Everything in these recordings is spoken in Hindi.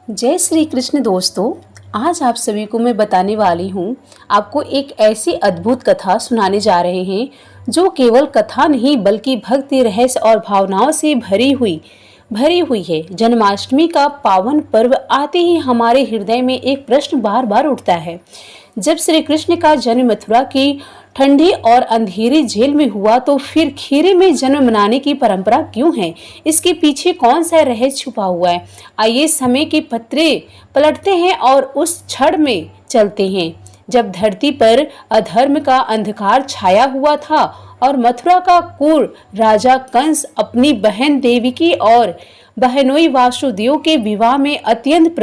जय श्री कृष्ण दोस्तों। आज आप सभी को मैं बताने वाली हूँ, आपको एक ऐसी अद्भुत कथा सुनाने जा रहे हैं जो केवल कथा नहीं बल्कि भक्ति, रहस्य और भावनाओं से भरी हुई है। जन्माष्टमी का पावन पर्व आते ही हमारे हृदय में एक प्रश्न बार बार उठता है। जब श्री कृष्ण का जन्म मथुरा की ठंडी और अंधेरी जेल में हुआ तो फिर खीरी में जन्म मनाने की परंपरा क्यों है? इसके पीछे कौन सा रहस्य छुपा हुआ है? आइए समय के पत्रे पलटते हैं और उस क्षण में चलते हैं जब धरती पर अधर्म का अंधकार छाया हुआ था और मथुरा का क्रूर राजा कंस अपनी बहन देवकी और बहनोई वासुदेव के विवाह में अत्यंत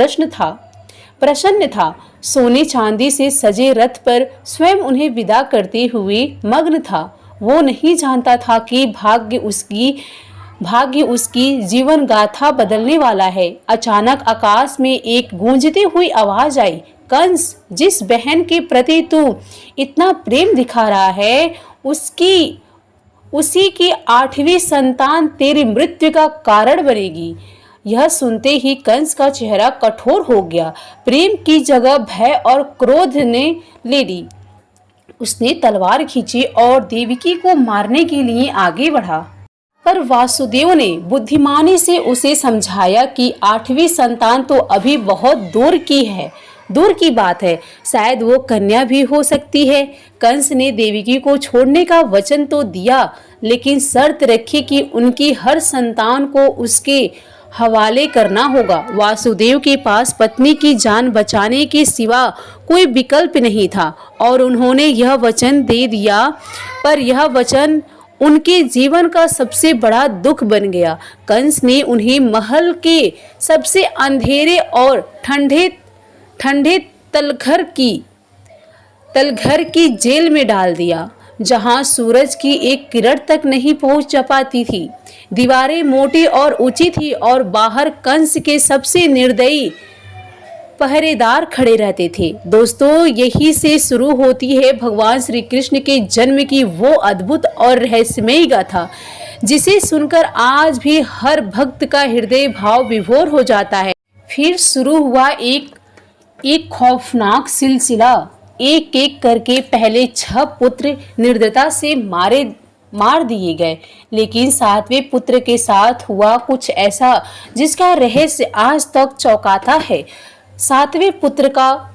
प्रसन्न था। सोने चांदी से सजे रथ पर स्वयं उन्हें विदा करते हुए मग्न था। वो नहीं जानता था कि भाग्य उसकी जीवन गाथा बदलने वाला है। अचानक आकाश में एक गूंजती हुई आवाज आई, कंस, जिस बहन के प्रति तू इतना प्रेम दिखा रहा है उसी की 8वीं संतान तेरी मृत्यु का कारण बनेगी। यह सुनते ही कंस का चेहरा कठोर हो गया। प्रेम की जगह भय और क्रोध ने ले ली। उसने तलवार खींची और देवकी को मारने के लिए आगे बढ़ा, पर वासुदेव ने बुद्धिमानी से उसे समझाया कि 8वीं संतान तो अभी बहुत दूर की बात है, शायद वो कन्या भी हो सकती है। कंस ने देवकी को छोड़ने का वचन तो दिया, लेकिन शर्त रखी कि उनकी हर संतान को उसके हवाले करना होगा। वासुदेव के पास पत्नी की जान बचाने के सिवा कोई विकल्प नहीं था और उन्होंने यह वचन दे दिया, पर यह वचन उनके जीवन का सबसे बड़ा दुख बन गया। कंस ने उन्हें महल के सबसे अंधेरे और ठंडे तलघर की जेल में डाल दिया, जहां सूरज की एक किरण तक नहीं पहुंच पाती थी। दीवारें मोटी और ऊंची थी और बाहर कंस के सबसे निर्दयी पहरेदार खड़े रहते थे। दोस्तों, यही से शुरू होती है भगवान श्री कृष्ण के जन्म की वो अद्भुत और रहस्यमयी गाथा, जिसे सुनकर आज भी हर भक्त का हृदय भाव विभोर हो जाता है। फिर शुरू हुआ एक खौफनाक सिलसिला। एक एक करके पहले 6 पुत्र निर्दयता से मार दिए गए, लेकिन 7वें पुत्र के साथ हुआ कुछ ऐसा जिसका रहस्य आज तक चौंकाता है। 7वें पुत्र का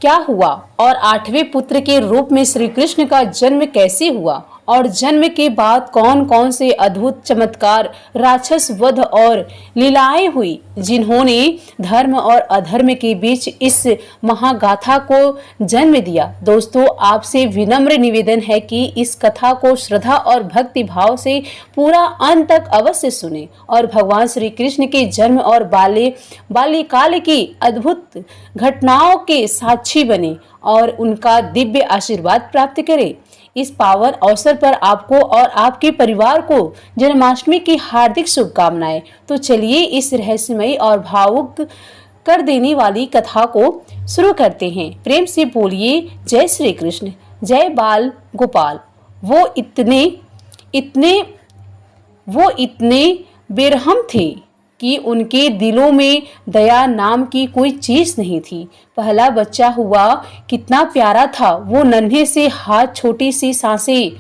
क्या हुआ और 8वें पुत्र के रूप में श्री कृष्ण का जन्म कैसे हुआ और जन्म के बाद कौन कौन से अद्भुत चमत्कार, राक्षस वध और लीलाएं हुई, जिन्होंने धर्म और अधर्म के बीच इस महागाथा को जन्म दिया। दोस्तों, आपसे विनम्र निवेदन है कि इस कथा को श्रद्धा और भक्ति भाव से पूरा अंत तक अवश्य सुने और भगवान श्री कृष्ण के जन्म और बाल्यकाल की अद्भुत घटनाओं के साक्षी बने और उनका दिव्य आशीर्वाद प्राप्त करें। इस पावन अवसर पर आपको और आपके परिवार को जन्माष्टमी की हार्दिक शुभकामनाएं। तो चलिए इस रहस्यमयी और भावुक कर देने वाली कथा को शुरू करते हैं। प्रेम से बोलिए जय श्री कृष्ण, जय बाल गोपाल। वो इतने बेरहम थे कि उनके दिलों में दया नाम की कोई चीज नहीं थी। पहला बच्चा हुआ, कितना प्यारा था वो नन्हे से हाथ, छोटी सी सांसें।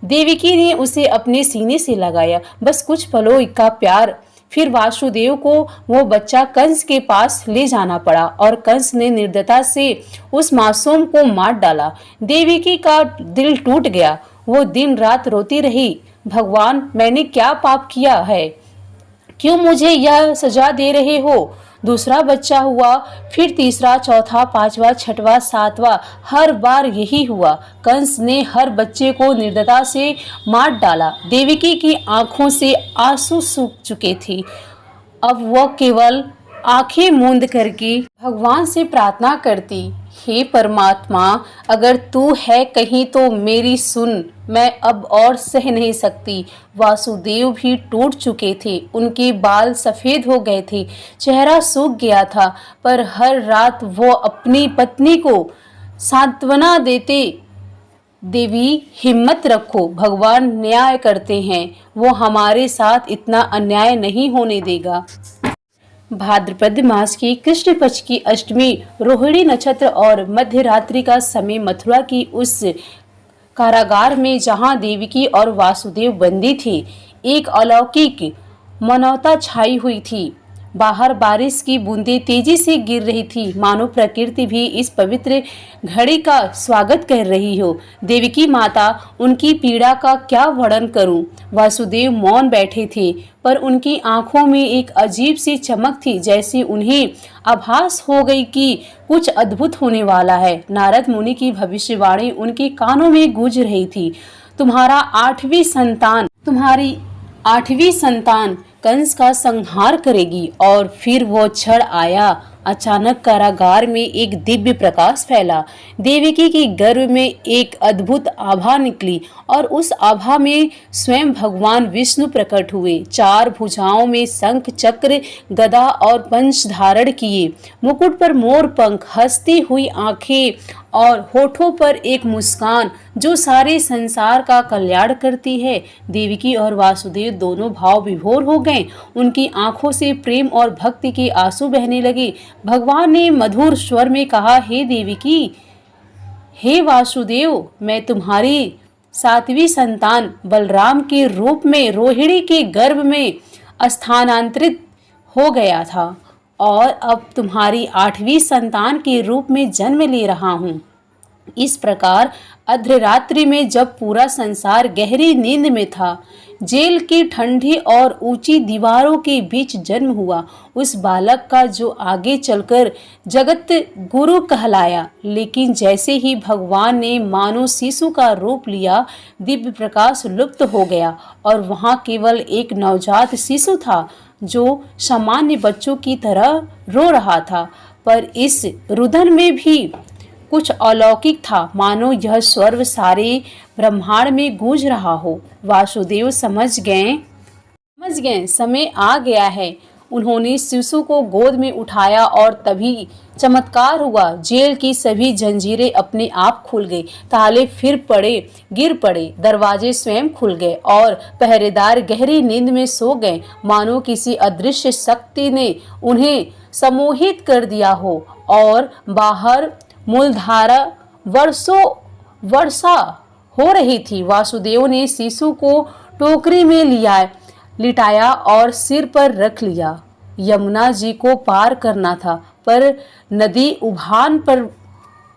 देवकी ने उसे अपने सीने से लगाया, बस कुछ पलों का प्यार। फिर वासुदेव को वो बच्चा कंस के पास ले जाना पड़ा और कंस ने निर्दयता से उस मासूम को मार डाला। देवकी का दिल टूट गया। वो दिन रात रोती रही, भगवान, मैंने क्या पाप किया है, क्यों मुझे यह सजा दे रहे हो? दूसरा बच्चा हुआ, फिर तीसरा, चौथा, 5वां, 6वां, 7वां, हर बार यही हुआ। कंस ने हर बच्चे को निर्दयता से मार डाला। देवकी की आंखों से आंसू सूख चुके थे। अब वह केवल आंखें मूंद करके भगवान से प्रार्थना करती, हे परमात्मा, अगर तू है कहीं तो मेरी सुन, मैं अब और सह नहीं सकती। वासुदेव भी टूट चुके थे, उनके बाल सफेद हो गए थे, चेहरा सूख गया था, पर हर रात वो अपनी पत्नी को सांत्वना देते, देवी हिम्मत रखो, भगवान न्याय करते हैं, वो हमारे साथ इतना अन्याय नहीं होने देगा। भाद्रपद मास की कृष्ण पक्ष की अष्टमी रोहिणी नक्षत्र और मध्य रात्रि का समय मथुरा की उस कारागार में जहां देवकी और वासुदेव बंदी थे, एक अलौकिक मौनता छाई हुई थी। बाहर बारिश की बूंदें तेजी से गिर रही थी, मानो प्रकृति भी इस पवित्र घड़ी का स्वागत कर रही हो। देवकी माता, उनकी पीड़ा का क्या वर्णन करूं। वासुदेव मौन बैठे थे, पर उनकी आंखों में एक अजीब सी चमक थी, जैसे उन्हें आभास हो गई कि कुछ अद्भुत होने वाला है। नारद मुनि की भविष्यवाणी उनके कानों में गूंज रही थी। तुम्हारी आठवीं संतान कंस का संहार करेगी। और फिर वो क्षण आया। अचानक कारागार में एक दिव्य प्रकाश फैला। देवकी के गर्भ में एक अद्भुत आभा निकली और उस आभा में स्वयं भगवान विष्णु प्रकट हुए। चार भुजाओं में शंख, चक्र, गदा और पंच धारण किए, मुकुट पर मोर पंख, हंसती हुई आंखें और होठों पर एक मुस्कान जो सारे संसार का कल्याण करती है। देवकी और वासुदेव दोनों भाव विभोर हो गए। उनकी आंखों से प्रेम और भक्ति के आंसू बहने लगे। भगवान ने मधुर स्वर में कहा, हे देवकी, हे वासुदेव, मैं तुम्हारी सातवीं संतान बलराम के रूप में रोहिणी के गर्भ में स्थानांतरित हो गया था और अब तुम्हारी आठवीं संतान के रूप में जन्म ले रहा हूँ। इस प्रकार अर्धरात्रि में जब पूरा संसार गहरी नींद में था, जेल की ठंडी और ऊंची दीवारों के बीच जन्म हुआ उस बालक का जो आगे चलकर जगत गुरु कहलाया। लेकिन जैसे ही भगवान ने मानो शिशु का रूप लिया, दिव्य प्रकाश लुप्त हो गया और वहां केवल एक नवजात शिशु था जो सामान्य बच्चों की तरह रो रहा था। पर इस रुदन में भी कुछ अलौकिक था, मानो यह स्वर सारे ब्रह्मांड में गूंज रहा हो। वासुदेव समझ गए समय आ गया है। उन्होंने शिशु को गोद में उठाया और तभी चमत्कार हुआ। जेल की सभी जंजीरें अपने आप खुल गई, ताले फिर गिर पड़े, दरवाजे स्वयं खुल गए और पहरेदार गहरी नींद में सो गए, मानो किसी अदृश्य शक्ति ने उन्हें सम्मोहित कर दिया हो। और बाहर मूलधारा वर्षा हो रही थी। वासुदेव ने शिशु को टोकरी में लिटाया और सिर पर रख लिया। यमुना जी को पार करना था, पर नदी उफान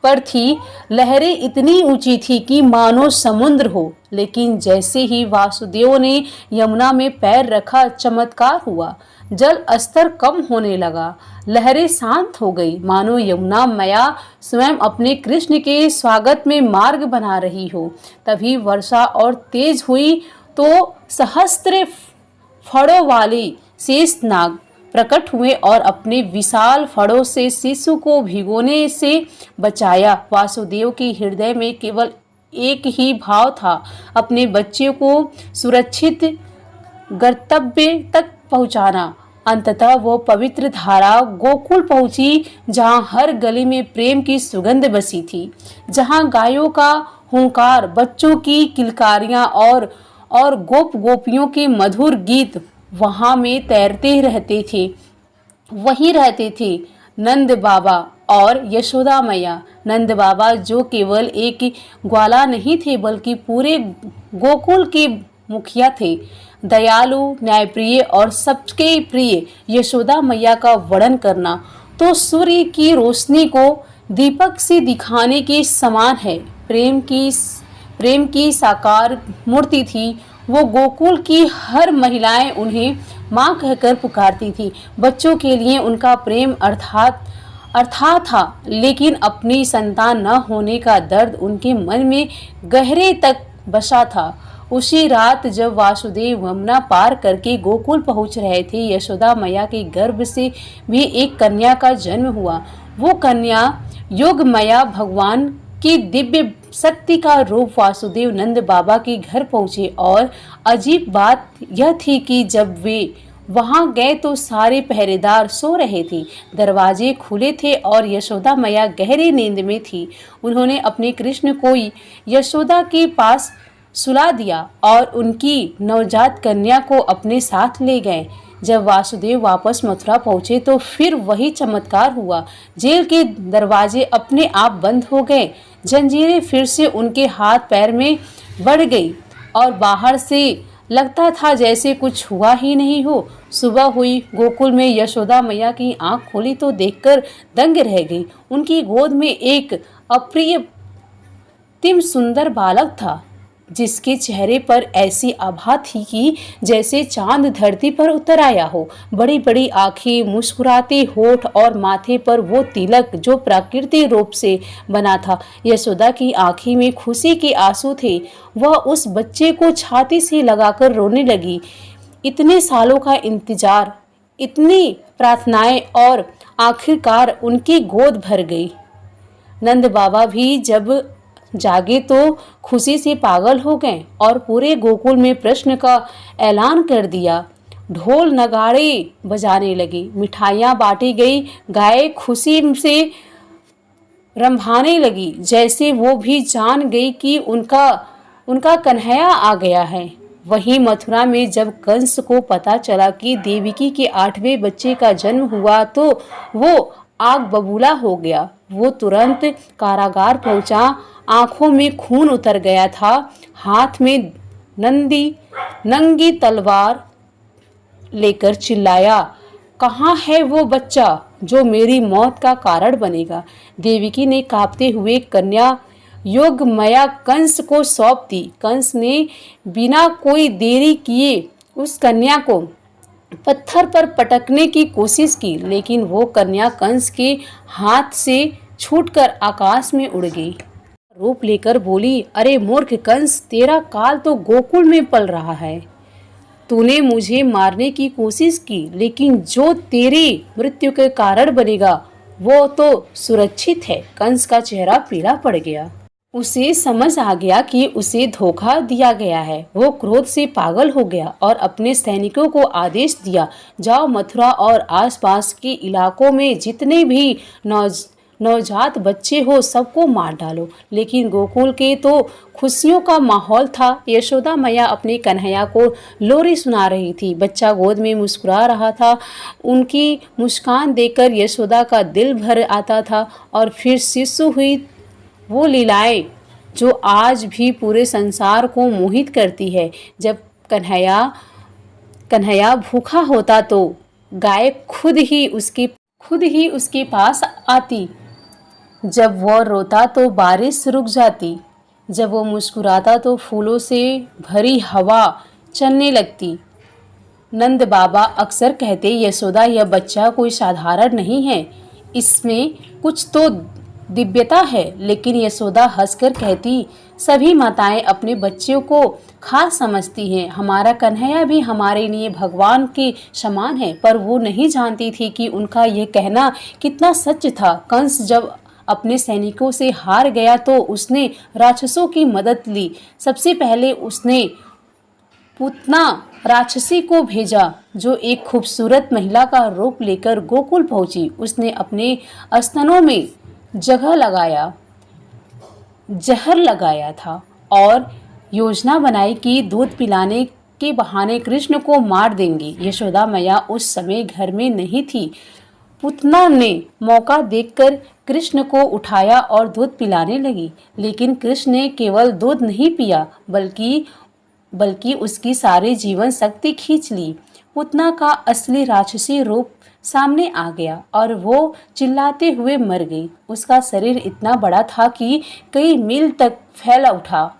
पर थी। लहरें इतनी ऊंची थी कि मानो समुद्र हो। लेकिन जैसे ही वासुदेव ने यमुना में पैर रखा, चमत्कार हुआ। जल स्तर कम होने लगा, लहरें शांत हो गई, मानो यमुना मैया स्वयं अपने कृष्ण के स्वागत में मार्ग बना रही हो। तभी वर्षा और तेज हुई तो सहस्त्र फड़ों वाले शेष नाग प्रकट हुए और अपने विशाल फड़ों से शिशु को भिगोने से बचाया। वासुदेव के हृदय में केवल एक ही भाव था, अपने बच्चे को सुरक्षित गंतव्य तक पहुंचाना। अंततः वो पवित्र धारा गोकुल पहुंची, जहां हर गली में प्रेम की सुगंध बसी थी, जहां गायों का हुंकार, बच्चों की किलकारियां और गोपियों के मधुर गीत वहां में तैरते रहते थे। वहीं रहते थे नंद बाबा और यशोदा मैया। नंद बाबा जो केवल एक ग्वाला नहीं थे, बल्कि पूरे गोकुल के मुखिया थे, दयालु, न्यायप्रिय और सबके प्रिय। यशोदा मैया का वर्णन करना तो सूर्य की रोशनी को दीपक से दिखाने के समान है। प्रेम की साकार मूर्ति थी वो। गोकुल की हर महिलाएं उन्हें माँ कहकर पुकारती थी। बच्चों के लिए उनका प्रेम अर्थात था, लेकिन अपनी संतान न होने का दर्द उनके मन में गहरे तक बसा था। उसी रात जब वासुदेव यमुना पार करके गोकुल पहुंच रहे थे, यशोदा मैया के गर्भ से भी एक कन्या का जन्म हुआ। वो कन्या योगमया भगवान की दिव्य शक्ति का रूप। वासुदेव नंद बाबा के घर पहुंचे और अजीब बात यह थी कि जब वे वहां गए तो सारे पहरेदार सो रहे थे, दरवाजे खुले थे और यशोदा मैया गहरी नींद में थी। उन्होंने अपने कृष्ण को यशोदा के पास सुला दिया और उनकी नवजात कन्या को अपने साथ ले गए। जब वासुदेव वापस मथुरा पहुँचे तो फिर वही चमत्कार हुआ। जेल के दरवाजे अपने आप बंद हो गए, जंजीरें फिर से उनके हाथ पैर में बढ़ गई और बाहर से लगता था जैसे कुछ हुआ ही नहीं हो। सुबह हुई, गोकुल में यशोदा मैया की आंख खोली तो देखकर दंग रह गई। उनकी गोद में एक अप्रितिम सुंदर बालक था, जिसके चेहरे पर ऐसी आभा थी कि जैसे चांद धरती पर उतर आया हो। बड़ी बड़ी आंखें, मुस्कुराते होठ और माथे पर वो तिलक जो प्राकृतिक रूप से बना था। यशोदा की आंखों में खुशी के आंसू थे। वह उस बच्चे को छाती से लगाकर रोने लगी। इतने सालों का इंतजार, इतनी प्रार्थनाएं और आखिरकार उनकी गोद भर गई। नंद बाबा भी जब जागे तो खुशी से पागल हो गए और पूरे गोकुल में प्रश्न का ऐलान कर दिया। ढोल नगाड़े बजाने लगे, मिठाइयाँ बांटी गई, गाय खुशी से रंभाने लगी, जैसे वो भी जान गई कि उनका कन्हैया आ गया है। वहीं मथुरा में जब कंस को पता चला कि देवकी के 8वें बच्चे का जन्म हुआ तो वो आग बबूला हो गया। वो तुरंत कारागार पहुंचा। आंखों में खून उतर गया था। हाथ में नंगी तलवार लेकर चिल्लाया, कहाँ है वो बच्चा जो मेरी मौत का कारण बनेगा। देवकी ने कांपते हुए कन्या योगमाया कंस को सौंप दी। कंस ने बिना कोई देरी किए उस कन्या को पत्थर पर पटकने की कोशिश की, लेकिन वो कन्या कंस के हाथ से छूटकर आकाश में उड़ गई। रूप लेकर बोली, अरे मूर्ख कंस, तेरा काल तो गोकुल में पल रहा है। तूने मुझे मारने की कोशिश की, लेकिन जो तेरी मृत्यु के कारण बनेगा वो तो सुरक्षित है। कंस का चेहरा पीला पड़ गया। उसे समझ आ गया कि उसे धोखा दिया गया है। वो क्रोध से पागल हो गया और अपने सैनिकों को आदेश दिया, जाओ मथुरा और आसपास के इलाकों में जितने भी नवजात बच्चे हो सबको मार डालो। लेकिन गोकुल के तो खुशियों का माहौल था। यशोदा मैया अपने कन्हैया को लोरी सुना रही थी। बच्चा गोद में मुस्कुरा रहा था। उनकी मुस्कान देखकर यशोदा का दिल भर आता था। और फिर शिशु हुई वो लीलाएं जो आज भी पूरे संसार को मोहित करती है। जब कन्हैया भूखा होता तो गाय खुद ही उसके पास आती। जब वह रोता तो बारिश रुक जाती। जब वो मुस्कुराता तो फूलों से भरी हवा चलने लगती। नंद बाबा अक्सर कहते, यशोदा, यह बच्चा कोई साधारण नहीं है, इसमें कुछ तो दिव्यता है। लेकिन यशोदा हंसकर कहती, सभी माताएं अपने बच्चों को खास समझती हैं। हमारा कन्हैया भी हमारे लिए भगवान के समान है। पर वो नहीं जानती थी कि उनका ये कहना कितना सच था। कंस जब अपने सैनिकों से हार गया तो उसने राक्षसों की मदद ली। सबसे पहले उसने पूतना राक्षसी को भेजा, जो एक खूबसूरत महिला का रूप लेकर गोकुल पहुंची। उसने अपने स्तनों में जहर लगाया था और योजना बनाई कि दूध पिलाने के बहाने कृष्ण को मार देंगे। यशोदा मैया उस समय घर में नहीं थी। पूतना ने मौका देखकर कृष्ण को उठाया और दूध पिलाने लगी। लेकिन कृष्ण ने केवल दूध नहीं पिया, बल्कि उसकी सारी जीवन शक्ति खींच ली। पूतना का असली राक्षसी रूप सामने आ गया और वो चिल्लाते हुए मर गई। उसका शरीर इतना बड़ा था कि कई मील तक फैला उठा।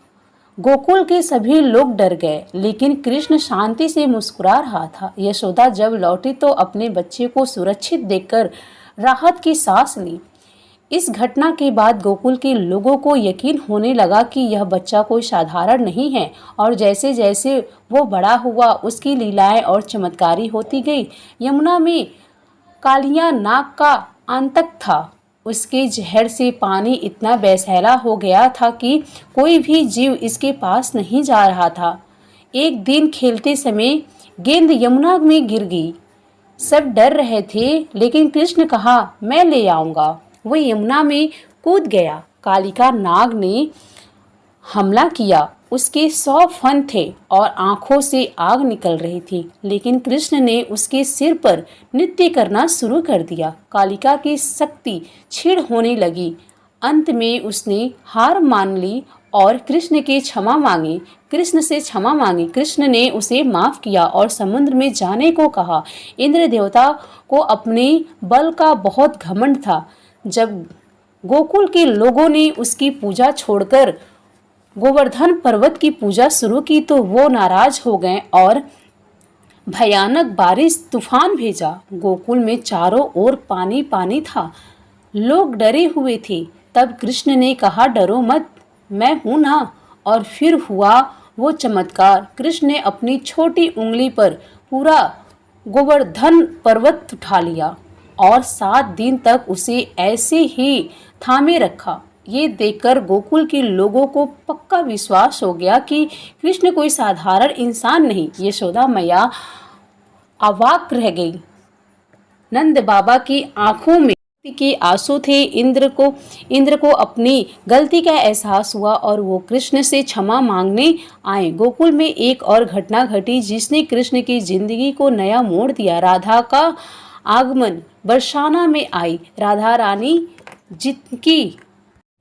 गोकुल के सभी लोग डर गए, लेकिन कृष्ण शांति से मुस्कुरा रहा था। यशोदा जब लौटी तो अपने बच्चे को सुरक्षित देखकर राहत की सांस ली। इस घटना के बाद गोकुल के लोगों को यकीन होने लगा कि यह बच्चा कोई साधारण नहीं है। और जैसे जैसे वो बड़ा हुआ, उसकी लीलाएं और चमत्कारी होती गई। यमुना में कालिया नाग का आतंक था। उसके जहर से पानी इतना बेसैला हो गया था कि कोई भी जीव इसके पास नहीं जा रहा था। एक दिन खेलते समय गेंद यमुना में गिर गई। सब डर रहे थे, लेकिन कृष्ण कहा, मैं ले आऊंगा। वो यमुना में कूद गया। कालिका नाग ने हमला किया उसके 100 फन थे और आंखों से आग निकल रही थी, लेकिन कृष्ण ने उसके सिर पर नृत्य करना शुरू कर दिया। कालिका की शक्ति क्षीण होने लगी। अंत में उसने हार मान ली और कृष्ण से क्षमा मांगी। कृष्ण ने उसे माफ किया और समुद्र में जाने को कहा। इंद्र देवता को अपने बल का बहुत घमंड था। जब गोकुल के लोगों ने उसकी पूजा छोड़कर गोवर्धन पर्वत की पूजा शुरू की तो वो नाराज हो गए और भयानक बारिश तूफान भेजा। गोकुल में चारों ओर पानी पानी था। लोग डरे हुए थे। तब कृष्ण ने कहा, डरो मत, मैं हूं ना। और फिर हुआ वो चमत्कार। कृष्ण ने अपनी छोटी उंगली पर पूरा गोवर्धन पर्वत उठा लिया और 7 दिन तक उसे ऐसे ही थामे रखा। ये देखकर गोकुल के लोगों को पक्का विश्वास हो गया कि कृष्ण कोई साधारण इंसान नहीं। यशोदा मैया अवाक रह गई। नंद बाबा की आंखों में के आंसू थे। इंद्र को अपनी गलती का एहसास हुआ और वो कृष्ण से क्षमा मांगने आए। गोकुल में एक और घटना घटी जिसने कृष्ण की जिंदगी को नया मोड़ दिया। राधा का आगमन बरसाना में आई। राधा रानी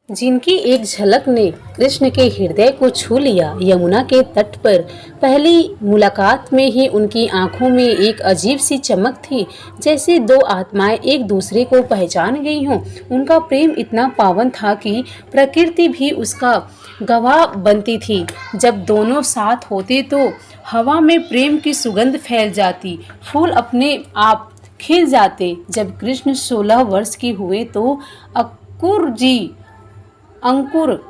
जिनकी एक झलक ने कृष्ण के हृदय को छू लिया। यमुना के तट पर पहली मुलाकात में ही उनकी आंखों में एक अजीब सी चमक थी, जैसे 2 आत्माएं एक दूसरे को पहचान गई हों। उनका प्रेम इतना पावन था कि प्रकृति भी उसका गवाह बनती थी। जब दोनों साथ होते तो हवा में प्रेम की सुगंध फैल जाती, फूल अपने आप खिल जाते। जब कृष्ण 16 वर्ष के हुए तो अंकुर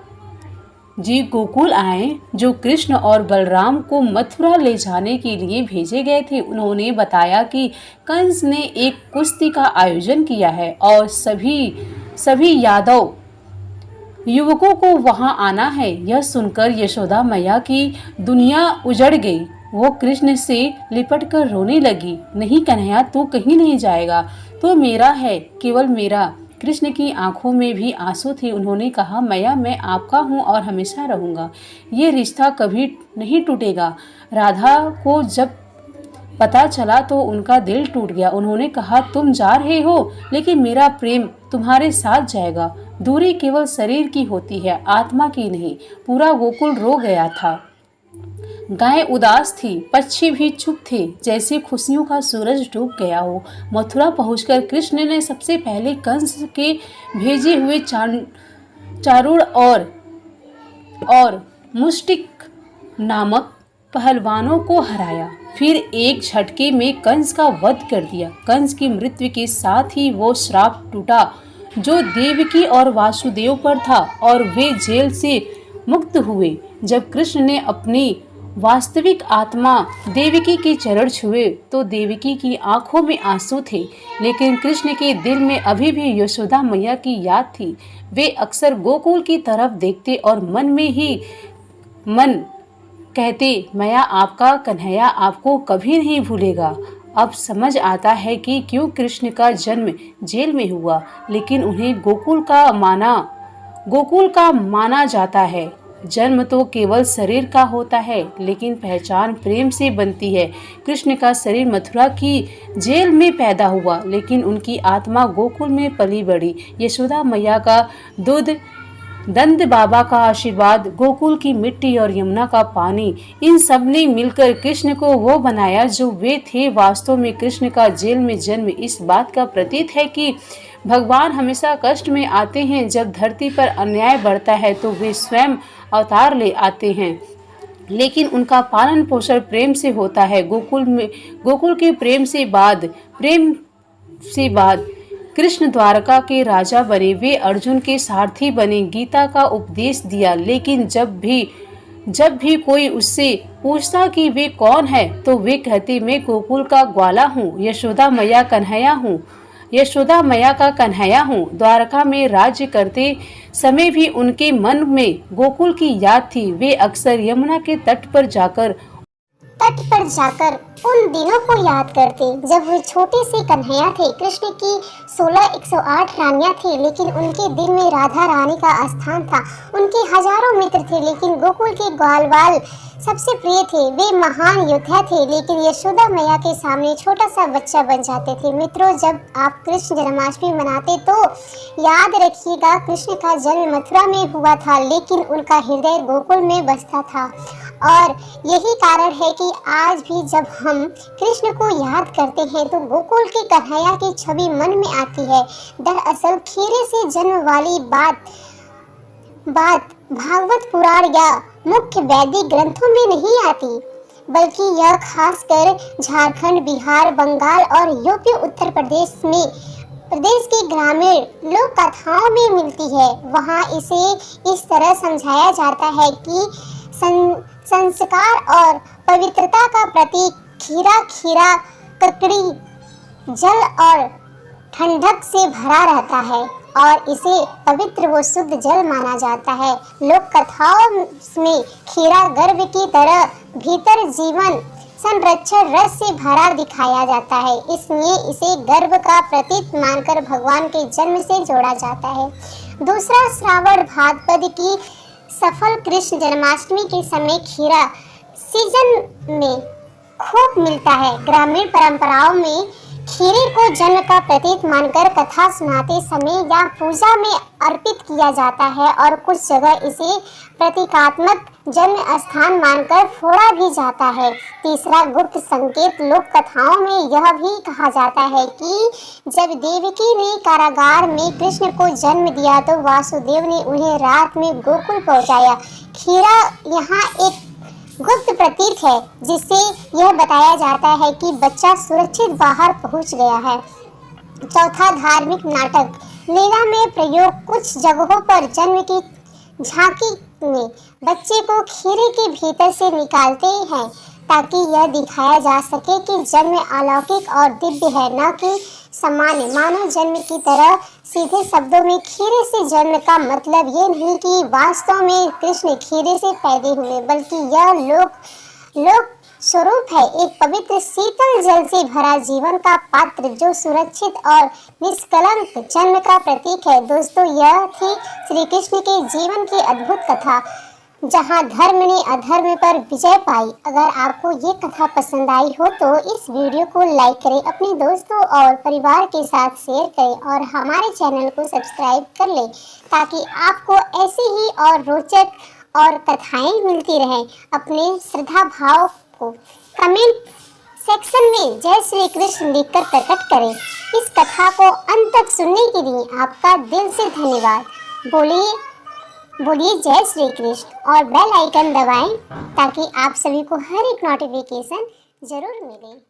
जी गोकुल आए, जो कृष्ण और बलराम को मथुरा ले जाने के लिए भेजे गए थे। उन्होंने बताया कि कंस ने एक कुश्ती का आयोजन किया है और सभी यादव युवकों को वहां आना है। यह सुनकर यशोदा मैया की दुनिया उजड़ गई। वो कृष्ण से लिपटकर रोने लगी। नहीं कन्हैया, तू कहीं नहीं जाएगा, तो मेरा है, केवल मेरा। कृष्ण की आंखों में भी आंसू थे। उन्होंने कहा, मैया, मैं आपका हूँ और हमेशा रहूंगा। ये रिश्ता कभी नहीं टूटेगा। राधा को जब पता चला तो उनका दिल टूट गया। उन्होंने कहा, तुम जा रहे हो, लेकिन मेरा प्रेम तुम्हारे साथ जाएगा। दूरी केवल शरीर की होती है, आत्मा की नहीं। पूरा गोकुल रो गया था। गायें उदास थी, पक्षी भी चुप थे, जैसे खुशियों का सूरज डूब गया हो। मथुरा पहुंचकर कृष्ण ने सबसे पहले कंस के भेजे हुए चारूण और मुष्टिक नामक पहलवानों को हराया। फिर एक झटके में कंस का वध कर दिया। कंस की मृत्यु के साथ ही वो श्राप टूटा जो देवकी और वासुदेव पर था और वे जेल से मुक्त हुए। जब कृष्ण ने अपनी वास्तविक आत्मा देवकी के चरण छुए तो देवकी की आंखों में आंसू थे, लेकिन कृष्ण के दिल में अभी भी यशोदा मैया की याद थी। वे अक्सर गोकुल की तरफ देखते और मन कहते, मैया, आपका कन्हैया आपको कभी नहीं भूलेगा। अब समझ आता है कि क्यों कृष्ण का जन्म जेल में हुआ, लेकिन उन्हें गोकुल का माना जाता है। जन्म तो केवल शरीर का होता है, लेकिन पहचान प्रेम से बनती है। कृष्ण का शरीर मथुरा की जेल में पैदा हुआ, लेकिन उनकी आत्मा गोकुल में पली बढ़ी। यशोदा मैया का दूध, नंद बाबा का आशीर्वाद, गोकुल की मिट्टी और यमुना का पानी, इन सब ने मिलकर कृष्ण को वो बनाया जो वे थे। वास्तव में कृष्ण का जेल में जन्म इस बात का प्रतीक है कि भगवान हमेशा कष्ट में आते हैं। जब धरती पर अन्याय बढ़ता है तो वे स्वयं अवतार ले आते हैं, लेकिन उनका पालन पोषण प्रेम से होता है। गोकुल के प्रेम से बाद कृष्ण द्वारका के राजा बने। वे अर्जुन के सारथी बने, गीता का उपदेश दिया। लेकिन जब भी कोई उससे पूछता कि वे कौन है, तो वे कहते, मैं गोकुल का ग्वाला हूँ, यशोदा मैया का कन्हैया हूँ। द्वारका में राज्य करते समय भी उनके मन में गोकुल की याद थी। वे अक्सर यमुना के तट पर जाकर उन दिनों को याद करते जब वे छोटे से कन्हैया थे। कृष्ण की 108 रानियां थी, लेकिन उनके दिल में राधा रानी का स्थान था। उनके हजारों मित्र थे, लेकिन गोकुल के ग्वालवाल सबसे प्रिय थे। वे महान योद्धा थे, लेकिन यशोदा मैया के सामने छोटा सा बच्चा बन जाते थे। मित्रों, जब आप कृष्ण जन्माष्टमी मनाते तो याद रखिएगा, कृष्ण का जन्म मथुरा में हुआ था, लेकिन उनका हृदय गोकुल में बसता था। और यही कारण है कि आज भी जब हम कृष्ण को याद करते हैं तो गोकुल के कन्हैया की छवि मन में आती है। दरअसल खीरे से जन्म वाली बात भागवत पुराण या मुख्य वैदिक ग्रंथों में नहीं आती, बल्कि यह खासकर झारखंड, बिहार, बंगाल और यूपी उत्तर प्रदेश के ग्रामीण लोक कथाओं में मिलती है। वहाँ इसे इस तरह समझाया जाता है कि संस्कार और पवित्रता का प्रतीक खीरा ककड़ी जल और ठंडक से भरा रहता है और इसे पवित्र व शुद्ध जल माना जाता है। लोक कथाओं में खीरा गर्भ की तरह भीतर जीवन संरक्षण रस से भरा दिखाया जाता है, इसलिए इसे गर्भ का प्रतीक मानकर भगवान के जन्म से जोड़ा जाता है। दूसरा, श्रावण भाद्रपद की सफल कृष्ण जन्माष्टमी के समय खीरा सीजन में खूब मिलता है। ग्रामीण परंपराओं में खीरे को जन्म का प्रतीक मानकर कथा सुनाते समय या पूजा में अर्पित किया जाता है और कुछ जगह इसे प्रतीकात्मक जन्म स्थान मानकर फोड़ा भी जाता है। तीसरा, गुप्त संकेत लोक कथाओं में यह भी कहा जाता है कि जब देवकी ने कारागार में कृष्ण को जन्म दिया तो वासुदेव ने उन्हें रात में गोकुल पहुंचाया। खीरा यहाँ एक गुप्त प्रतीक है, जिससे यह बताया जाता है कि बच्चा सुरक्षित बाहर पहुंच गया है। चौथा, धार्मिक नाटक लीला में प्रयोग कुछ जगहों पर जन्म की झांकी में बच्चे को खीरे के भीतर से निकालते हैं ताकि यह दिखाया जा सके कि जन्म अलौकिक और दिव्य है, न कि सामान्य मानव जन्म की तरह। सीधे शब्दों में खीरे से जन्म का मतलब ये नहीं कि वास्तव में कृष्ण खीरे से पैदा हुए, बल्कि यह लोक स्वरूप है, एक पवित्र शीतल जल से भरा जीवन का पात्र जो सुरक्षित और निष्कलंक जन्म का प्रतीक है। दोस्तों, यह थी श्री कृष्ण के जीवन की अद्भुत कथा, जहां धर्म ने अधर्म पर विजय पाई। अगर आपको ये कथा पसंद आई हो तो इस वीडियो को लाइक करें, अपने दोस्तों और परिवार के साथ शेयर करें और हमारे चैनल को सब्सक्राइब कर लें ताकि आपको ऐसी ही और रोचक और कथाएं मिलती रहें। अपने श्रद्धा भाव को कमेंट सेक्शन में जय श्री कृष्ण लिखकर प्रकट करें। इस कथा को अंत तक सुनने के लिए आपका दिल से धन्यवाद। बोलिए जय श्री कृष्ण और बेल आइकन दबाएं ताकि आप सभी को हर एक नोटिफिकेशन जरूर मिले।